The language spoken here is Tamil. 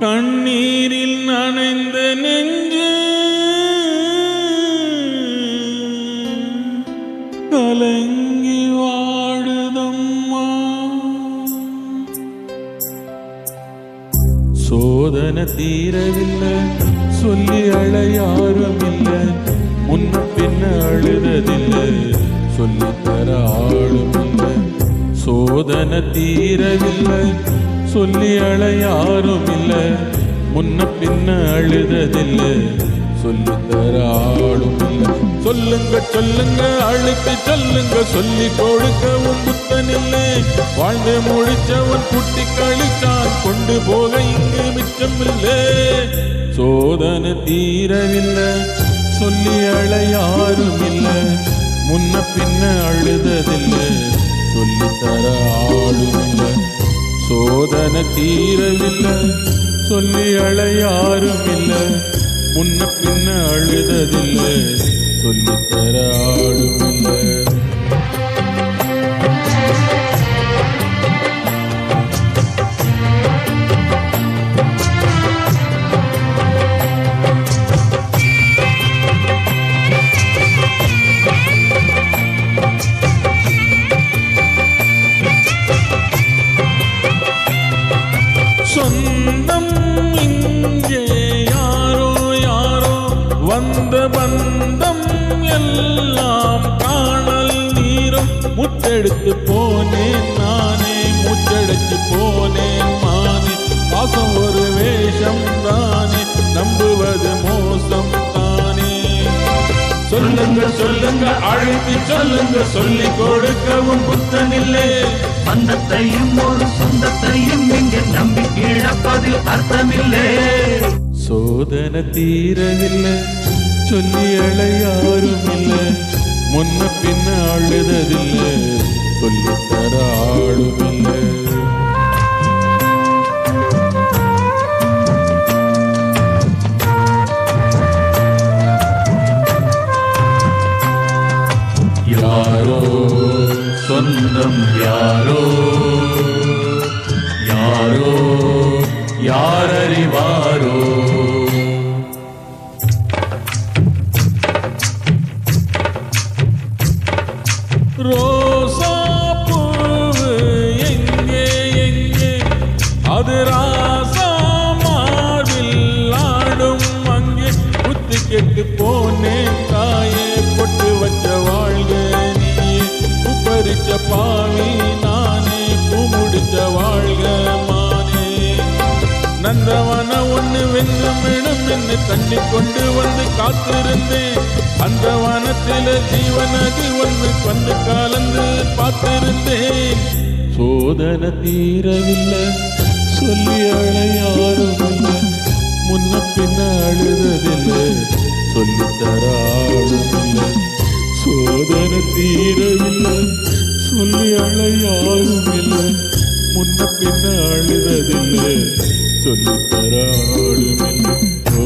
கண்ணீரில் நனைந்த நெஞ்சு கலங்கி வாடுதம்மா. சோதனை தீரவில்லை சொல்லி அழ யாரும் இல்லை, முன்ன பின்ன அழுததில்லை சொல்லித்தர ஆளும் இல்லை. சோதனை தீரவில்லை சொல்லி அழ யாரும் இல்லை, முன்ன பின்ன அழுததில்லை சொல்லித்தர ஆளும் இல்லை. சொல்லுங்க சொல்லுங்க அழுத்தி சொல்லுங்க, சொல்லி கொடுக்கவும் புத்தனில்லை. வாழ்ந்து முடிச்சவன் குட்டி கழிச்சான், கொண்டு போக இங்கு மிச்சமில்லை. சோதனை தீரவில்லை சொல்லி அழ யாரும் இல்லை, முன்ன பின்ன அழுததில்லை சொல்லித்தர ஆளும் இல்லை. சோதனை தீரவில்லை சொல்லி அழ யாரும் இல்லை, முன்ன பின்ன அழுததில்லை சொல்லித்தர ஆளும் இல்லை. சொந்தம் இங்கே யாரோ யாரோ, வந்த பந்தம் எல்லாம் காணல் நீரம். முத்தெடுத்து போனேன் நானே, முத்தெடுத்து போனேன் மானே. பாசம் ஒரு வேஷம் தானே, நம்புவது மோசம் தானே. சொல்லுங்க சொல்லுங்க அழைத்து சொல்லுங்க, சொல்லி கொடுக்கவும் புத்தனில்லை. பந்தத்தையும் ஒரு சொந்தத்தையும் இங்கே நம்பி இழப்பதில் அர்த்தமில்லை. சோதனை தீரவில்லை சொல்லி அழ யாரும் இல்லை, முன்ன பின்ன அழுததில்லை சொல்லித்தர ஆளும் இல்லை. யாரோ சொந்தம் யாரோ யாரோ யாரறிவாரோ. ரோசா பூவு எங்கே எங்கே, அது ராசா மார்பில் ஆடும் அங்கே. குத்து கெட்டு போனேன் தாயே, பொட்டு வச்ச வாழ்க நீயே. உப்பரிச்ச பாவி நானே, பூமுடிச்ச வாழ்க மானே. நந்தவன ஒண்ணு வெங்கமிடம் என்று தண்ணி கொண்டு வந்து காத்திருந்தேன். அந்த வனத்தில ஜீவனதி வந்து கலந்து பார்த்திருந்தேன். சோதனை தீரவில்லை சொல்லி அழ யாரும் இல்லை, முன்ன பின்ன அழுததில்லை சொல்லித்தர ஆளும் இல்லை. சோதனை தீரவில்லை சொல்லி அழ யாரும் இல்லை, முன்ன பின்ன அழுததில்லை சொல்லித்தர ஆளும் இல்லை. ஓ